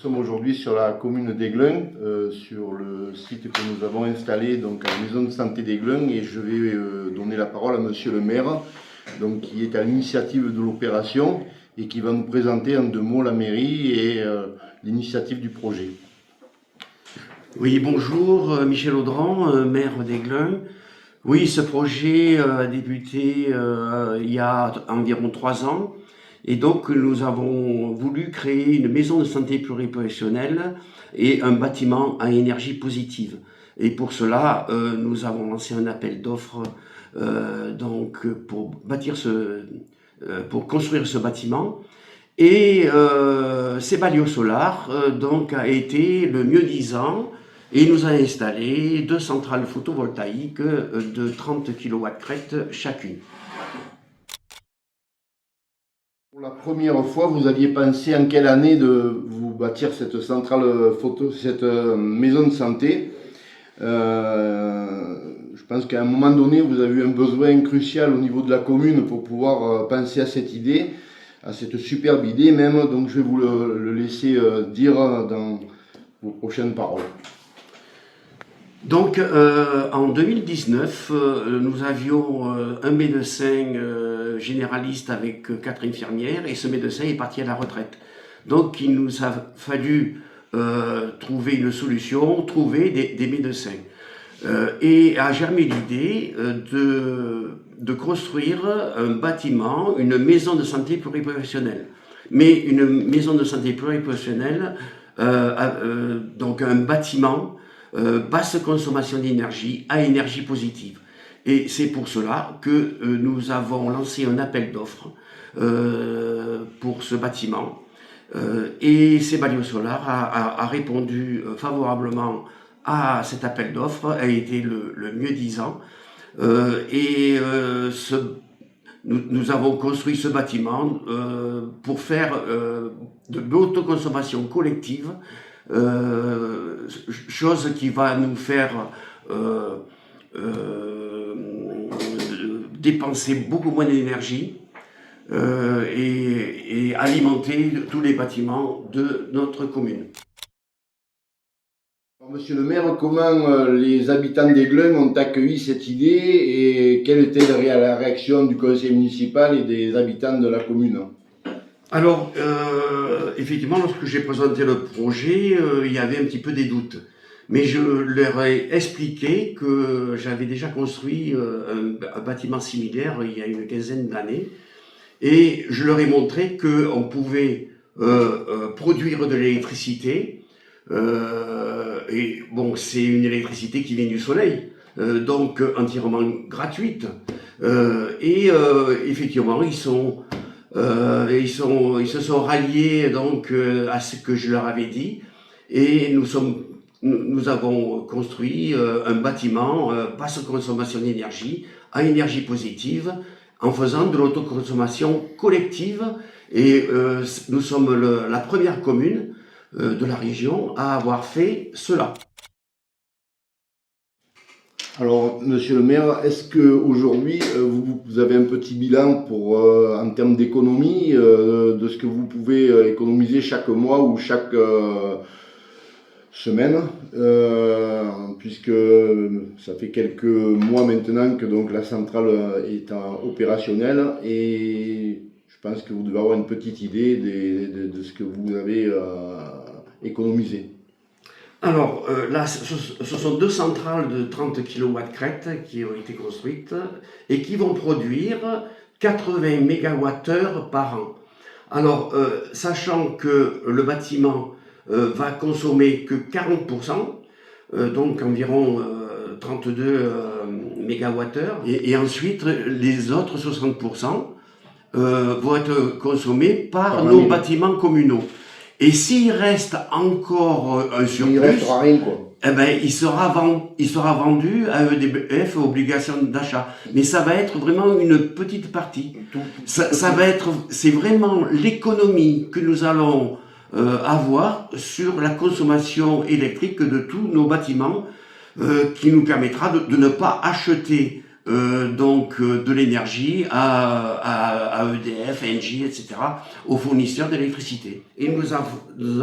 Nous sommes aujourd'hui sur la commune d'Aiglun, sur le site que nous avons installé donc, à la maison de santé d'Aiglun, et je vais donner la parole à monsieur le maire, donc, qui est à l'initiative de l'opération et qui va nous présenter en 2 mots la mairie et l'initiative du projet. Oui, bonjour, Michel Audran, maire d'Aiglun. Oui, ce projet a débuté il y a environ 3 ans. Et donc, nous avons voulu créer une maison de santé pluriprofessionnelle et un bâtiment à énergie positive. Et pour cela, nous avons lancé un appel d'offres pour construire ce bâtiment. Et Sebalio Solar donc a été le mieux-disant et nous a installé 2 centrales photovoltaïques de 30 kW chacune. Pour la première fois, vous aviez pensé en quelle année de vous bâtir cette centrale photo, cette maison de santé. Je pense qu'à un moment donné, vous avez eu un besoin crucial au niveau de la commune pour pouvoir penser à cette idée, à cette superbe idée même. Donc je vais vous le laisser dire dans vos prochaines paroles. Donc en 2019, nous avions un médecin généraliste avec 4 infirmières et ce médecin est parti à la retraite. Donc il nous a fallu trouver une solution, trouver des médecins. Et a germé l'idée de construire un bâtiment, une maison de santé pluriprofessionnelle. Mais une maison de santé pluriprofessionnelle, donc un bâtiment basse consommation d'énergie à énergie positive. Et c'est pour cela que nous avons lancé un appel d'offres pour ce bâtiment. Et Sebalio Solar a répondu favorablement à cet appel d'offres, a été le mieux-disant. Nous avons construit ce bâtiment pour faire de l'autoconsommation collective, chose qui va nous faire dépenser beaucoup moins d'énergie et alimenter tous les bâtiments de notre commune. Alors, monsieur le maire, comment les habitants d'Aiglun ont accueilli cette idée et quelle était la réaction du conseil municipal et des habitants de la commune? Alors, effectivement, lorsque j'ai présenté le projet, il y avait un petit peu des doutes. Mais je leur ai expliqué que j'avais déjà construit un bâtiment similaire il y a une quinzaine d'années. Et je leur ai montré qu'on pouvait produire de l'électricité. Et bon, c'est une électricité qui vient du soleil, donc entièrement gratuite. Effectivement, ils se sont ralliés donc à ce que je leur avais dit, et nous avons construit un bâtiment basse consommation d'énergie à énergie positive en faisant de l'autoconsommation collective. Et nous sommes la première commune de la région à avoir fait cela. Alors, monsieur le maire, est-ce qu'aujourd'hui, vous avez un petit bilan en termes d'économie, de ce que vous pouvez économiser chaque mois ou chaque semaine, puisque ça fait quelques mois maintenant que donc, la centrale est opérationnelle, et je pense que vous devez avoir une petite idée de ce que vous avez économisé. Alors là, ce sont 2 centrales de 30 kW qui ont été construites et qui vont produire 80 MWh par an. Alors, sachant que le bâtiment va consommer que 40%, donc environ 32 MWh, et ensuite les autres 60% vont être consommés par nos bâtiments communaux. Et s'il reste encore un surplus, rien, quoi. Eh ben, il sera vendu à EDF, obligation d'achat. Mais ça va être vraiment une petite partie. C'est vraiment l'économie que nous allons avoir sur la consommation électrique de tous nos bâtiments, qui nous permettra de ne pas acheter de l'énergie à EDF, Engie, etc., aux fournisseurs d'électricité. Et nous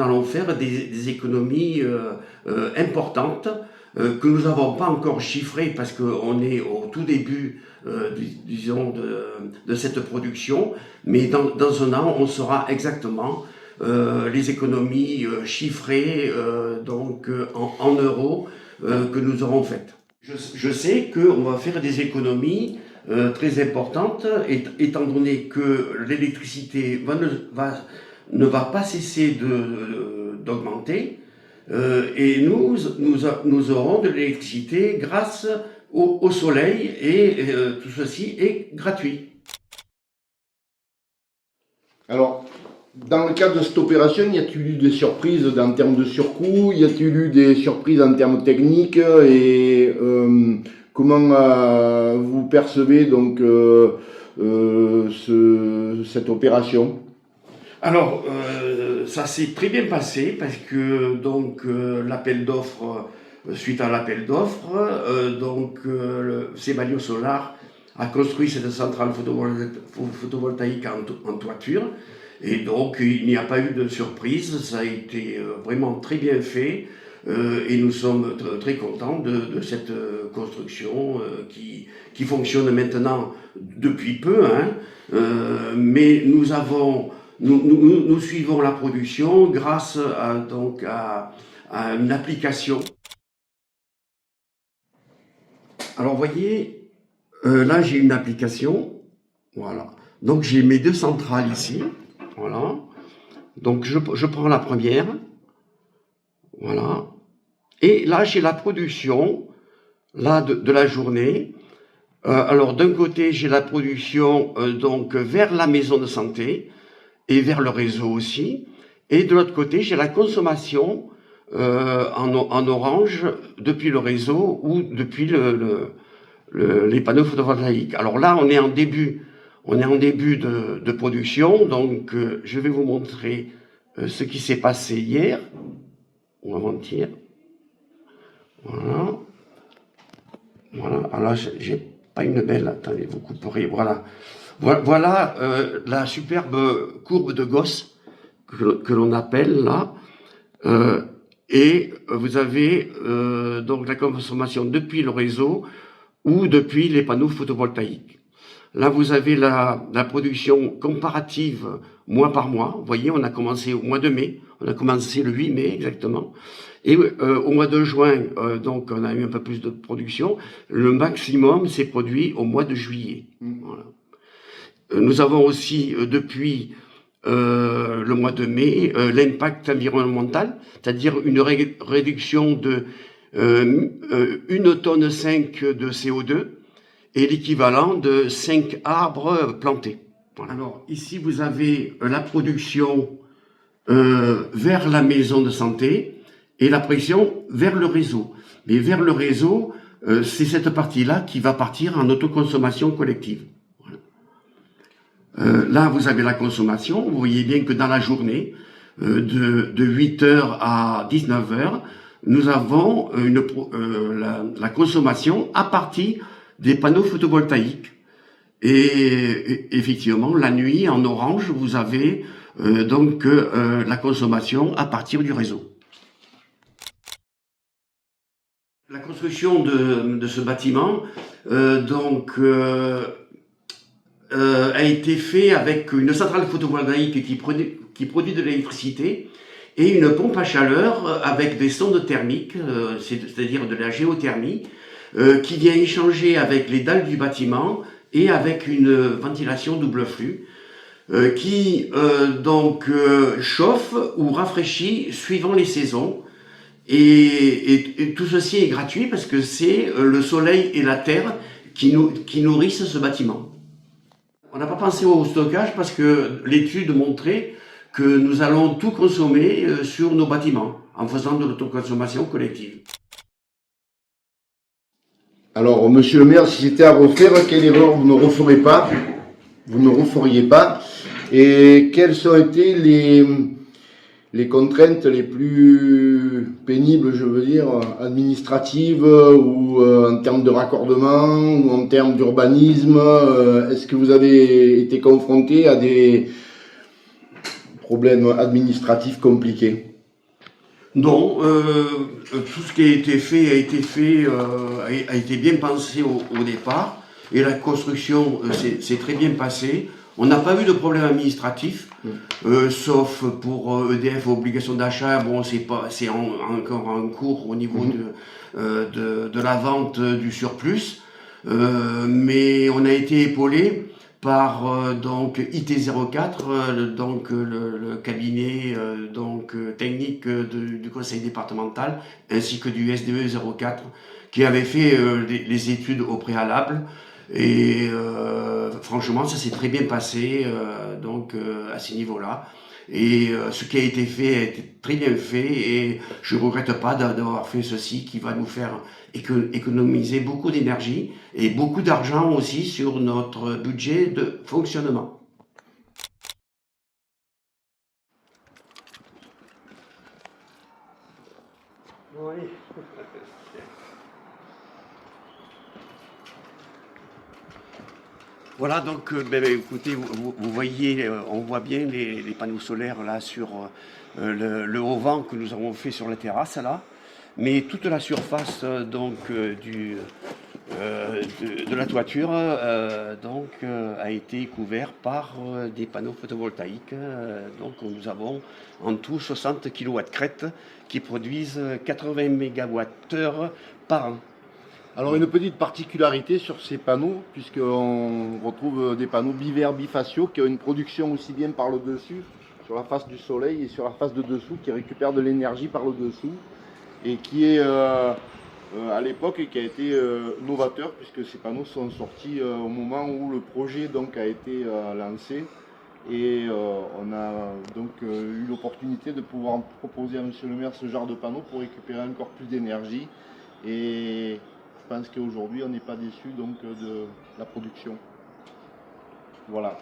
allons faire des économies importantes que nous n'avons pas encore chiffrées parce qu'on est au tout début, disons, de cette production, mais dans un an, on saura exactement les économies chiffrées en euros que nous aurons faites. Je sais qu'on va faire des économies très importantes, étant donné que l'électricité ne va pas cesser d'augmenter, et nous aurons de l'électricité grâce au soleil, et tout ceci est gratuit. Alors, dans le cadre de cette opération, y a-t-il eu des surprises en termes de surcoût? Y a-t-il eu des surprises en termes techniques? Et comment vous percevez donc cette opération? Alors, ça s'est très bien passé parce que l'appel d'offres, suite à l'appel d'offres, Sebalio Solar a construit cette centrale photovoltaïque en toiture. Et donc, il n'y a pas eu de surprise, ça a été vraiment très bien fait et nous sommes très contents de cette construction qui fonctionne maintenant depuis peu, mais nous suivons la production grâce à une application. Alors, vous voyez, là j'ai une application, voilà. Donc j'ai mes deux centrales ici. Voilà, donc je prends la première, voilà, et là j'ai la production là de la journée. Alors d'un côté j'ai la production vers la maison de santé et vers le réseau aussi, et de l'autre côté j'ai la consommation en orange depuis le réseau ou depuis les panneaux photovoltaïques. Alors là on est en début de production, donc je vais vous montrer ce qui s'est passé hier ou avant-hier. Voilà. Voilà. Alors j'ai pas une belle. Attendez, vous couperez. Voilà. Voilà la superbe courbe de Gauss que l'on appelle là. Et vous avez donc la consommation depuis le réseau ou depuis les panneaux photovoltaïques. Là, vous avez la production comparative mois par mois. Vous voyez, on a commencé au mois de mai. On a commencé le 8 mai exactement. Et au mois de juin, donc on a eu un peu plus de production. Le maximum s'est produit au mois de juillet. Voilà. Nous avons aussi, depuis le mois de mai, l'impact environnemental, c'est-à-dire une réduction de 1,5 tonne de CO2, et l'équivalent de 5 arbres plantés. Voilà. Alors ici vous avez la production vers la maison de santé et la pression vers le réseau. Mais vers le réseau, c'est cette partie-là qui va partir en autoconsommation collective. Voilà. Là vous avez la consommation, vous voyez bien que dans la journée, de 8h à 19h, nous avons la consommation à partir des panneaux photovoltaïques. Et effectivement, la nuit, en orange, vous avez la consommation à partir du réseau. La construction de ce bâtiment a été faite avec une centrale photovoltaïque qui produit de l'électricité et une pompe à chaleur avec des sondes thermiques, c'est-à-dire de la géothermie, qui vient échanger avec les dalles du bâtiment et avec une ventilation double flux qui chauffe ou rafraîchit suivant les saisons. Et tout ceci est gratuit parce que c'est le soleil et la terre qui nourrissent ce bâtiment. On n'a pas pensé au stockage parce que l'étude montrait que nous allons tout consommer sur nos bâtiments en faisant de l'autoconsommation collective. Alors, monsieur le maire, si c'était à refaire, quelle erreur vous ne referiez pas? Et quelles ont été les contraintes les plus pénibles, je veux dire, administratives ou en termes de raccordement ou en termes d'urbanisme? Est-ce que vous avez été confronté à des problèmes administratifs compliqués? Non, tout ce qui a été bien pensé au départ, et la construction s'est très bien passée. On n'a pas eu de problème administratif, sauf pour EDF, obligation d'achat. Bon, c'est encore en cours au niveau de la vente du surplus, mais on a été épaulé par donc IT04, le cabinet technique du conseil départemental, ainsi que du SDE 04, qui avait fait les études au préalable. Et franchement, ça s'est très bien passé à ces niveaux-là. Et ce qui a été fait a été très bien fait, et je ne regrette pas d'avoir fait ceci, qui va nous faire économiser beaucoup d'énergie et beaucoup d'argent aussi sur notre budget de fonctionnement. Oui. Voilà, donc écoutez, vous voyez, on voit bien les panneaux solaires là sur le haut-vent que nous avons fait sur la terrasse là, mais toute la surface de la toiture a été couverte par des panneaux photovoltaïques. Donc nous avons en tout 60 kW crête qui produisent 80 MWh par an. Alors une petite particularité sur ces panneaux, puisqu'on retrouve des panneaux bivers bifaciaux qui ont une production aussi bien par le dessus, sur la face du soleil, et sur la face de dessous, qui récupèrent de l'énergie par le dessous, et qui est à l'époque qui a été novateur, puisque ces panneaux sont sortis au moment où le projet donc a été lancé. Et on a donc eu l'opportunité de pouvoir proposer à Monsieur le maire ce genre de panneaux pour récupérer encore plus d'énergie. Et je pense qu'aujourd'hui on n'est pas déçu donc de la production. Voilà.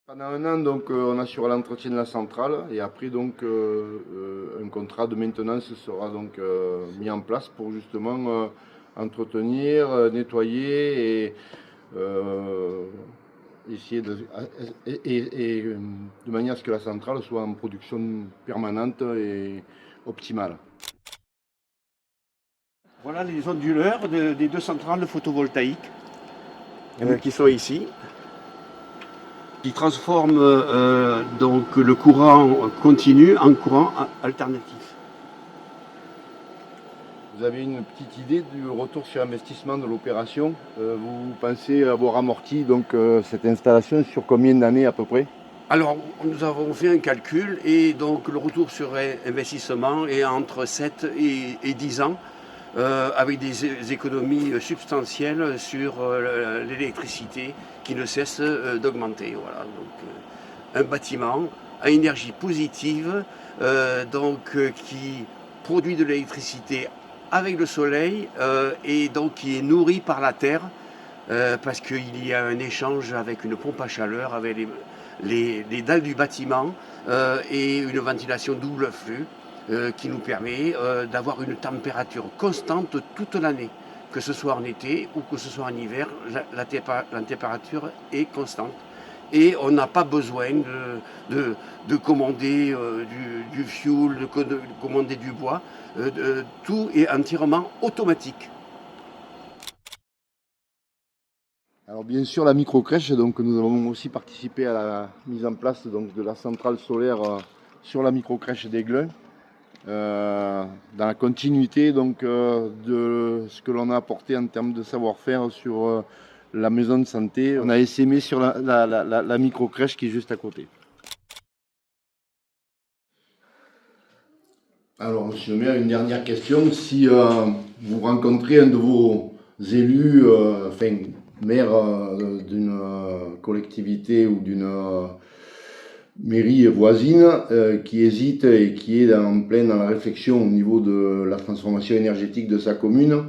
Pendant un an, donc, on assure l'entretien de la centrale, et après donc un contrat de maintenance sera donc mis en place pour justement entretenir, nettoyer et essayer de manière à ce que la centrale soit en production permanente et optimale. Voilà les onduleurs des deux centrales photovoltaïques qui sont ici, qui transforment donc le courant continu en courant alternatif. Vous avez une petite idée du retour sur investissement de l'opération? Vous pensez avoir amorti donc cette installation sur combien d'années à peu près? Alors, nous avons fait un calcul, et donc le retour sur investissement est entre 7 et 10 ans, avec des économies substantielles sur l'électricité qui ne cesse d'augmenter. Voilà, donc un bâtiment à énergie positive, qui produit de l'électricité avec le soleil, et donc qui est nourri par la terre, parce qu'il y a un échange avec une pompe à chaleur, avec les dalles du bâtiment, et une ventilation double flux qui nous permet d'avoir une température constante toute l'année. Que ce soit en été ou que ce soit en hiver, la température est constante. Et on n'a pas besoin de commander du fioul, de commander du bois. Tout est entièrement automatique. Alors bien sûr la microcrèche, donc nous avons aussi participé à la mise en place donc, de la centrale solaire sur la microcrèche d'Aiglun, dans la continuité donc, de ce que l'on a apporté en termes de savoir-faire sur la maison de santé. On a essaimé sur la microcrèche qui est juste à côté. Alors monsieur le maire, une dernière question. Si vous rencontrez un de vos élus, maire d'une collectivité ou d'une mairie voisine qui hésite et qui est en pleine dans la réflexion au niveau de la transformation énergétique de sa commune,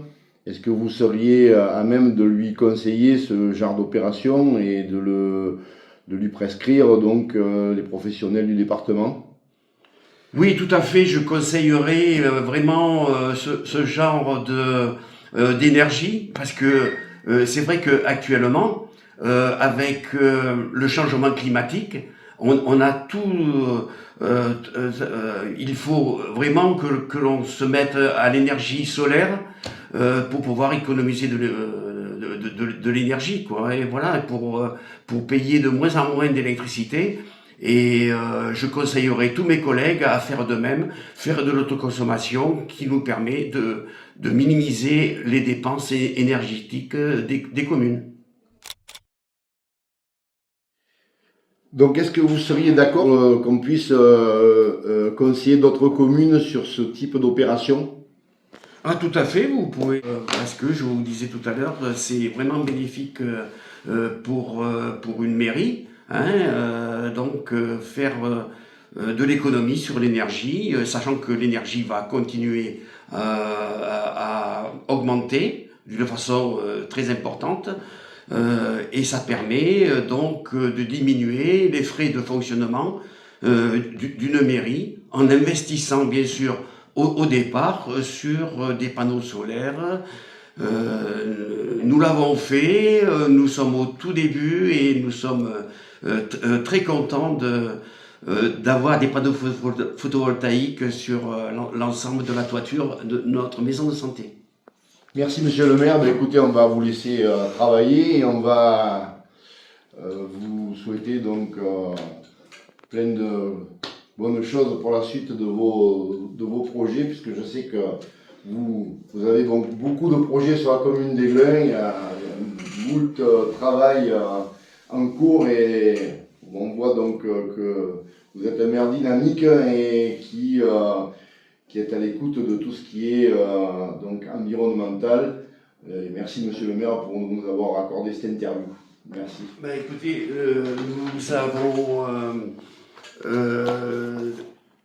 est-ce que vous seriez à même de lui conseiller ce genre d'opération et de de lui prescrire donc les professionnels du département? Oui, tout à fait. Je conseillerais vraiment ce genre d'énergie parce que c'est vrai que actuellement, avec le changement climatique, on a tout. Il faut vraiment que l'on se mette à l'énergie solaire pour pouvoir économiser de l'énergie, quoi. Et voilà, pour payer de moins en moins d'électricité. Et je conseillerais tous mes collègues à faire de même, faire de l'autoconsommation qui nous permet de minimiser les dépenses énergétiques des communes. Donc, est-ce que vous seriez d'accord qu'on puisse conseiller d'autres communes sur ce type d'opération? Ah, tout à fait, vous pouvez, parce que je vous disais tout à l'heure, c'est vraiment bénéfique pour une mairie, hein, donc faire de l'économie sur l'énergie, sachant que l'énergie va continuer à augmenter d'une façon très importante, et ça permet donc de diminuer les frais de fonctionnement d'une mairie en investissant bien sûr au départ sur des panneaux solaires. Nous l'avons fait, nous sommes au tout début et nous sommes très contents d'avoir des panneaux photovoltaïques sur l'ensemble de la toiture de notre maison de santé. Merci Monsieur le maire. Ben, écoutez, on va vous laisser travailler et on va vous souhaiter donc plein de bonnes choses pour la suite de vos projets, puisque je sais que vous avez donc beaucoup de projets sur la commune d'Aiglun. Il y a moult travail en cours et on voit donc que vous êtes un maire dynamique et qui est à l'écoute de tout ce qui est donc environnemental. Merci Monsieur le maire pour nous avoir accordé cette interview. Merci. Ben, écoutez, nous avons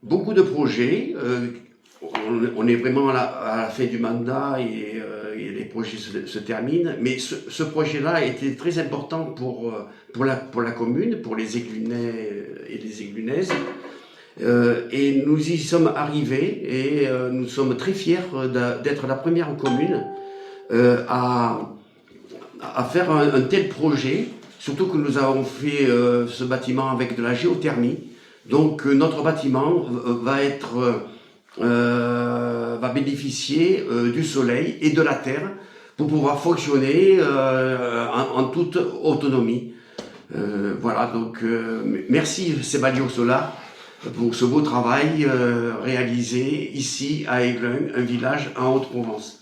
beaucoup de projets. On est vraiment à la fin du mandat et les projets se terminent. Mais ce projet-là était très important pour la commune, pour les Aiglunais et les Aiglunaises. Et nous y sommes arrivés et nous sommes très fiers d'être la première commune à faire un tel projet, surtout que nous avons fait ce bâtiment avec de la géothermie. Donc notre bâtiment va bénéficier du soleil et de la terre pour pouvoir fonctionner en toute autonomie. Voilà, donc merci Sebalio Solar pour ce beau travail réalisé ici à Aiglun, un village en Haute-Provence.